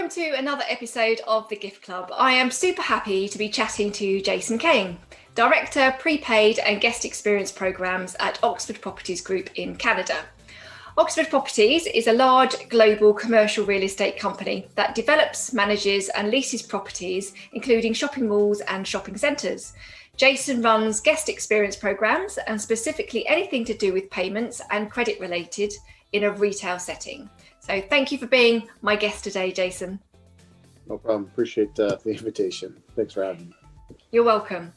Welcome to another episode of the Gift Club. I am super happy to be chatting to Jason Caine, Director, Prepaid and Guest Experience Programs at Oxford Properties Group in Canada. Oxford Properties is a large global commercial real estate company that develops, manages and leases properties, including shopping malls and shopping centres. Jason runs guest experience programs and specifically anything to do with payments and credit related in a retail setting. So thank you for being my guest today, Jason. No problem. Appreciate the invitation. Thanks for having me. You're welcome.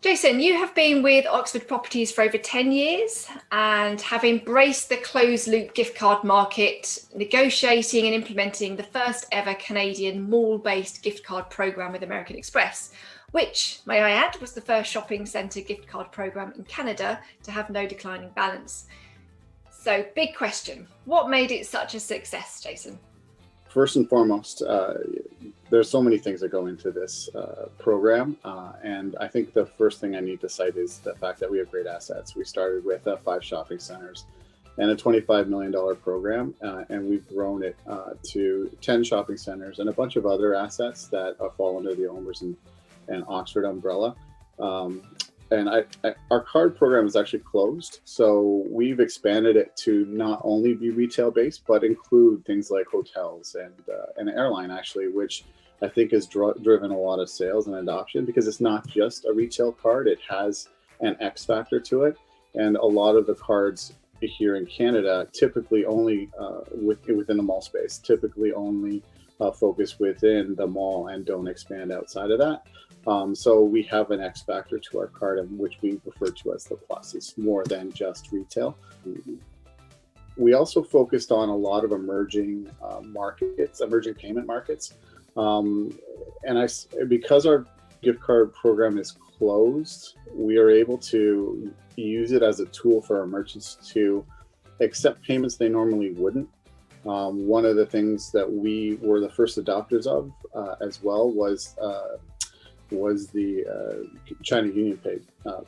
Jason, you have been with Oxford Properties for over 10 years and have embraced the closed loop gift card market, negotiating and implementing the first ever Canadian mall-based gift card program with American Express, which, may I add, was the first shopping centre gift card program in Canada to have no declining balance. So, big question. What made it such a success, Jason? First and foremost, there's so many things that go into this program. And I think the first thing I need to cite is the fact that we have great assets. We started with 5 shopping centers and a $25 million program, and we've grown it to 10 shopping centers and a bunch of other assets that fall under the OMERS and Oxford umbrella. And our card program is actually closed. So we've expanded it to not only be retail based, but include things like hotels and airline actually, which I think has driven a lot of sales and adoption because it's not just a retail card. It has an X factor to it. And a lot of the cards here in Canada typically only within the mall space, typically only focus within the mall and don't expand outside of that. So we have an X factor to our card, which we refer to as the plus. It's more than just retail. We also focused on a lot of emerging markets, emerging payment markets. Because our gift card program is closed, we are able to use it as a tool for our merchants to accept payments they normally wouldn't. One of the things that we were the first adopters of as well was the China Union Pay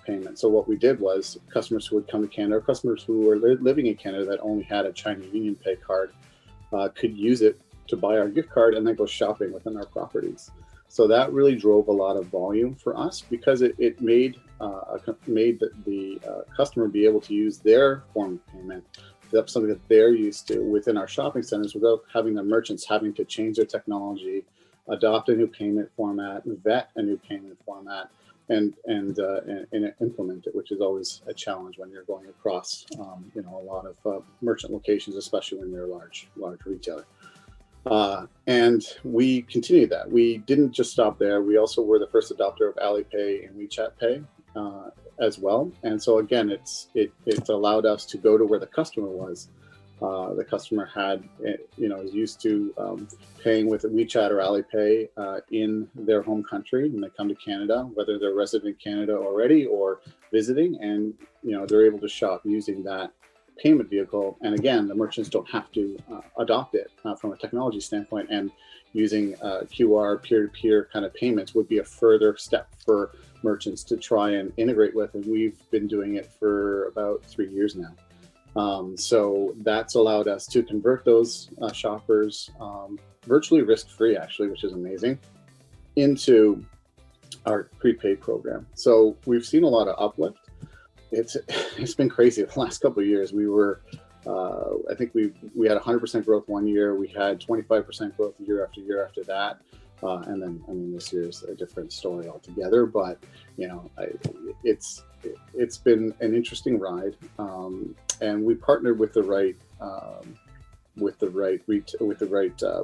payment. So what we did was customers who would come to Canada, or customers who were living in Canada that only had a China Union Pay card could use it to buy our gift card and then go shopping within our properties. So that really drove a lot of volume for us because it made the customer be able to use their form of payment, something that they're used to within our shopping centers without having the merchants having to change their technology, adopt a new payment format, vet a new payment format, and implement it, which is always a challenge when you're going across, a lot of merchant locations, especially when you're a large retailer. And we continued that. We didn't just stop there. We also were the first adopter of Alipay and WeChat Pay as well. And so again, it's allowed us to go to where the customer was. The customer is used to paying with WeChat or Alipay in their home country, and they come to Canada, whether they're resident in Canada already or visiting, and they're able to shop using that payment vehicle. And again, the merchants don't have to adopt it from a technology standpoint, and using QR peer-to-peer kind of payments would be a further step for merchants to try and integrate with, and we've been doing it for about 3 years now. So that's allowed us to convert those shoppers virtually risk-free, actually, which is amazing, into our prepaid program. So we've seen a lot of uplift. It's been crazy. The last couple of years, we were, I think we had 100% growth one year. We had 25% growth year after that. And then, this year's a different story altogether. But it's been an interesting ride, and we partnered with the right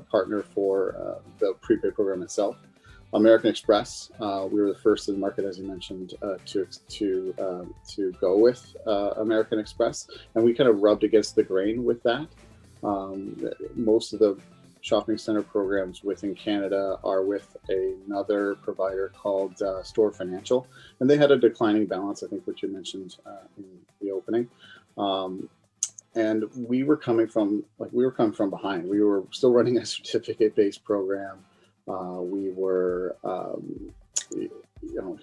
partner for the prepaid program itself. American Express, we were the first in the market, as you mentioned, to go with American Express, and we kind of rubbed against the grain with that. Most of the shopping center programs within Canada are with another provider called Store Financial, and they had a declining balance, I think, which you mentioned in the opening. And we were coming from behind. We were still running a certificate-based program. We were,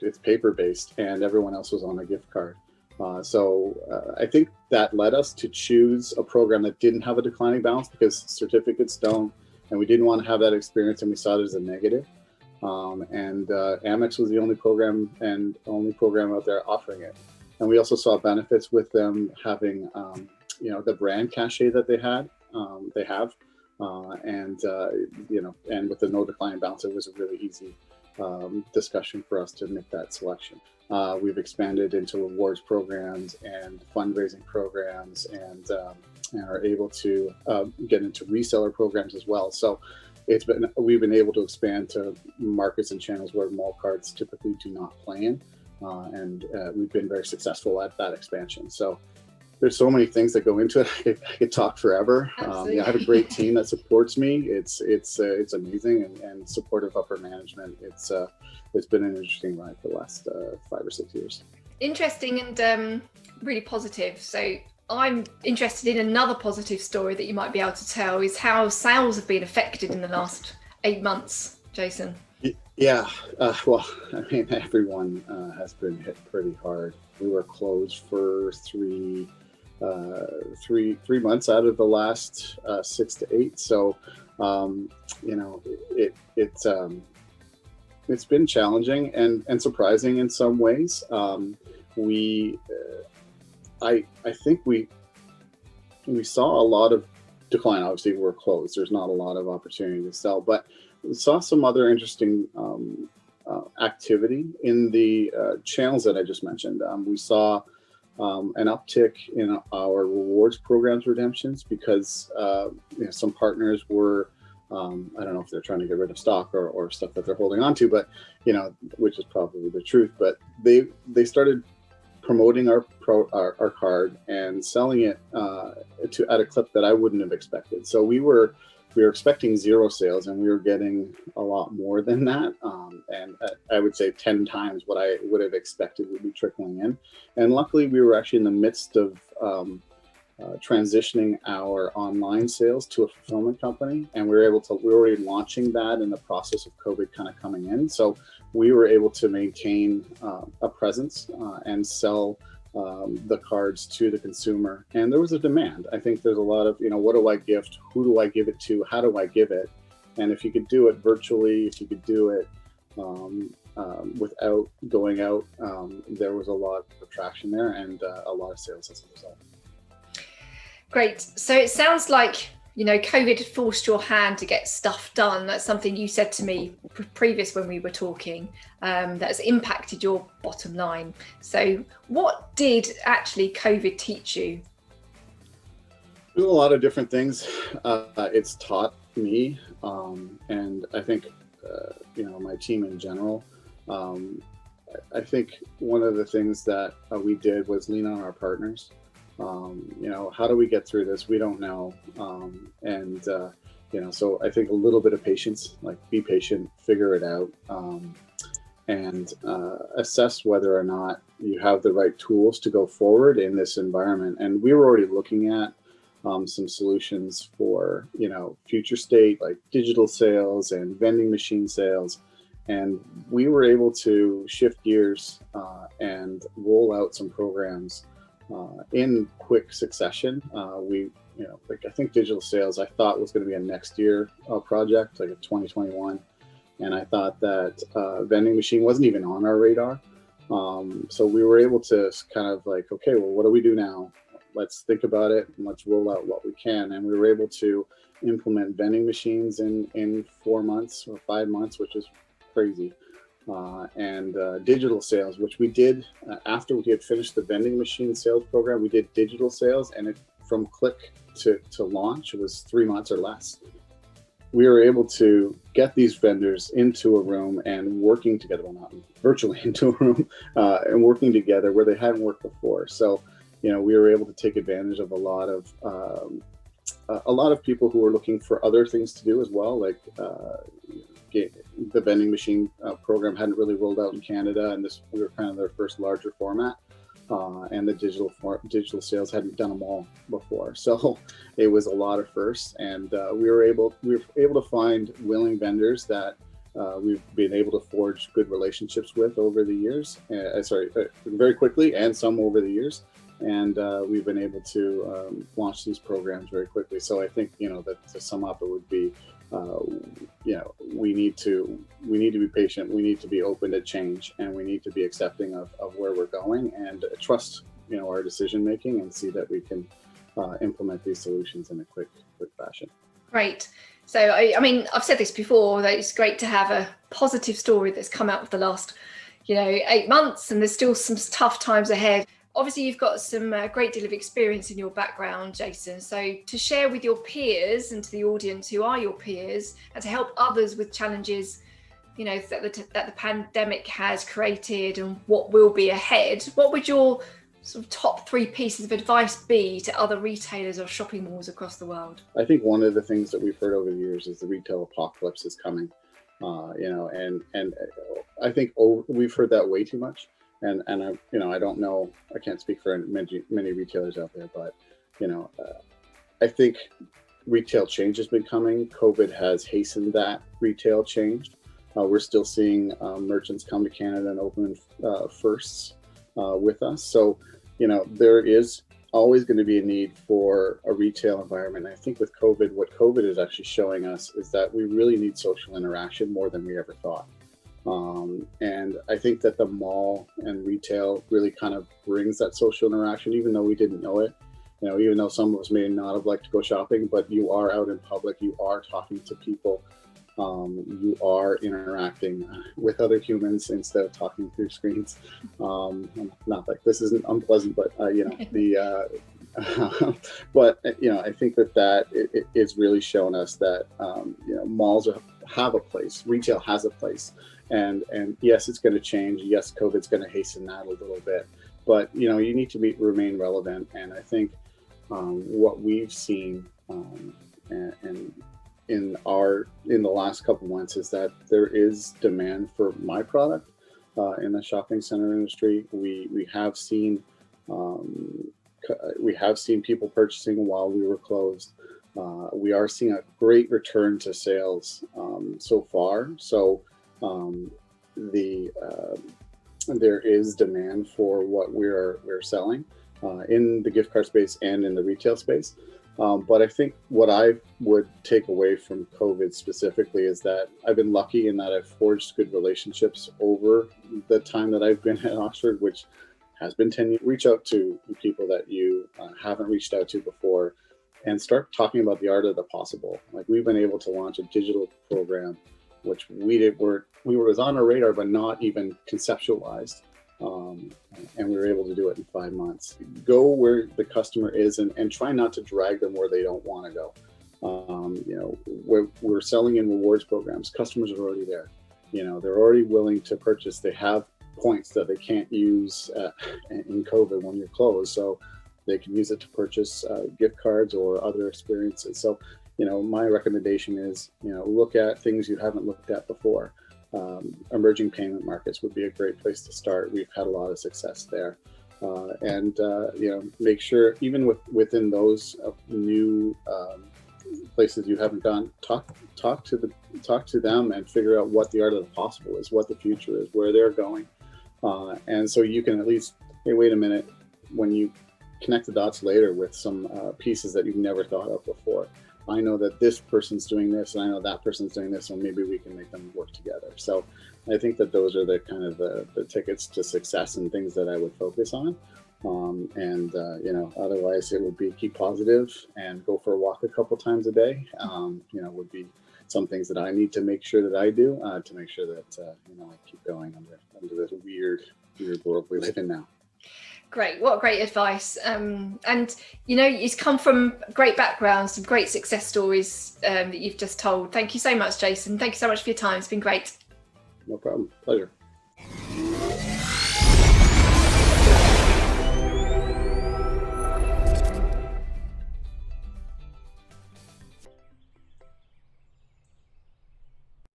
it's paper-based, and everyone else was on a gift card. So I think that led us to choose a program that didn't have a declining balance, because certificates don't, and we didn't want to have that experience, and we saw it as a negative. Amex was the only program out there offering it. And we also saw benefits with them having, the brand cachet that they have, and with the no decline bounce, it was a really easy discussion for us to make that selection. We've expanded into rewards programs and fundraising programs, and are able to get into reseller programs as well. So we've been able to expand to markets and channels where mall cards typically do not play in. And we've been very successful at that expansion. So there's so many things that go into it. I could talk forever. I have a great team that supports me. It's amazing, and supportive upper management. It's been an interesting ride for the last 5 or 6 years. Interesting and really positive. So I'm interested in another positive story that you might be able to tell is how sales have been affected in the last 8 months, Jason. Yeah, well, I mean, everyone has been hit pretty hard. We were closed for three months out of the last 6 to 8. So, it's been challenging and surprising in some ways. I think we saw a lot of decline. Obviously, we're closed. There's not a lot of opportunity to sell, but we saw some other interesting activity in the channels that I just mentioned. We saw an uptick in our rewards programs redemptions because some partners were, I don't know if they're trying to get rid of stock or stuff that they're holding on to, but which is probably the truth. But they started promoting our card and selling it at a clip that I wouldn't have expected. So we were expecting 0 sales, and we were getting a lot more than that. And I would say 10 times what I would have expected would be trickling in. And luckily, we were actually in the midst of transitioning our online sales to a fulfillment company, and we were already launching that in the process of COVID kind of coming in. So we were able to maintain a presence and sell the cards to the consumer. And there was a demand. I think there's a lot of, what do I gift? Who do I give it to? How do I give it? And if you could do it virtually, if you could do it without going out, there was a lot of traction there and a lot of sales as a result. Great. So it sounds like, COVID forced your hand to get stuff done. That's something you said to me previous when we were talking, that has impacted your bottom line. So what did actually COVID teach you? There's a lot of different things. It's taught me, and I think, my team in general. I think one of the things that we did was lean on our partners. How do we get through this? We don't know. So I think a little bit of patience, like be patient, figure it out, and assess whether or not you have the right tools to go forward in this environment. And we were already looking at some solutions for, future state, like digital sales and vending machine sales. And we were able to shift gears and roll out some programs in quick succession. I think digital sales, I thought was going to be a next year project, like a 2021. And I thought that vending machine wasn't even on our radar. So we were able to kind of like, okay, well, what do we do now? Let's think about it and let's roll out what we can. And we were able to implement vending machines in 4 months or 5 months, which is crazy. And digital sales, which we did after we had finished the vending machine sales program. We did digital sales, and from click to launch, it was 3 months or less. We were able to get these vendors into a room and working together, well, not virtually into a room, and working together where they hadn't worked before. So, we were able to take advantage of a lot of people who were looking for other things to do as well, like the vending machine program hadn't really rolled out in Canada, and we were kind of their first larger format, and the digital sales hadn't done them all before. So it was a lot of firsts, and we were able to find willing vendors that we've been able to forge good relationships with over the years. Very quickly, and some over the years. And we've been able to launch these programs very quickly. So I think, that to sum up, it would be we need to be patient. We need to be open to change, and we need to be accepting of where we're going, and trust our decision making, and see that we can implement these solutions in a quick fashion. Great. So I mean, I've said this before, that it's great to have a positive story that's come out of the last 8 months, and there's still some tough times ahead. Obviously, you've got some great deal of experience in your background, Jason. So to share with your peers and to the audience who are your peers, and to help others with challenges, that the pandemic has created and what will be ahead, what would your sort of top 3 pieces of advice be to other retailers or shopping malls across the world? I think one of the things that we've heard over the years is the retail apocalypse is coming. And I think we've heard that way too much. And I don't know, I can't speak for many retailers out there, but I think retail change has been coming. COVID has hastened that retail change. We're still seeing merchants come to Canada and open firsts with us. So there is always going to be a need for a retail environment. And I think with COVID, what COVID is actually showing us is that we really need social interaction more than we ever thought. And I think that the mall and retail really kind of brings that social interaction, even though we didn't know it. Even though some of us may not have liked to go shopping, but you are out in public, you are talking to people, you are interacting with other humans instead of talking through screens. Not like this isn't unpleasant, but but I think that it's really shown us that malls have a place, retail has a place, and yes, it's going to change. Yes, COVID's going to hasten that a little bit, but you need to remain relevant. And I think what we've seen and in the last couple months is that there is demand for my product in the shopping center industry. We have seen people purchasing while we were closed. We are seeing a great return to sales so far. So there is demand for what we're selling in the gift card space and in the retail space. But I think what I would take away from COVID specifically is that I've been lucky in that I've forged good relationships over the time that I've been at Oxford, which has been 10 years. Reach out to people that you haven't reached out to before and start talking about the art of the possible. Like, we've been able to launch a digital program, which was on our radar, but not even conceptualized. And we were able to do it in 5 months. Go where the customer is and try not to drag them where they don't want to go. We're selling in rewards programs. Customers are already there. They're already willing to purchase. They have points that they can't use in COVID when you're closed. So they can use it to purchase gift cards or other experiences. So, my recommendation is, look at things you haven't looked at before. Emerging payment markets would be a great place to start. We've had a lot of success there. And make sure, even within those new places you haven't gone, talk to them and figure out what the art of the possible is, what the future is, where they're going. And so you can at least, hey, wait a minute, when you connect the dots later with some pieces that you've never thought of before. I know that this person's doing this, and I know that person's doing this, so maybe we can make them work together. So I think that those are the kind of the tickets to success and things that I would focus on. Otherwise it would be keep positive and go for a walk a couple times a day. Would be some things that I need to make sure that I do to make sure that I keep going under this weird world we live in now. Great. What great advice. And you've come from great backgrounds, some great success stories that you've just told. Thank you so much, Jason. Thank you so much for your time. It's been great. No problem. Pleasure.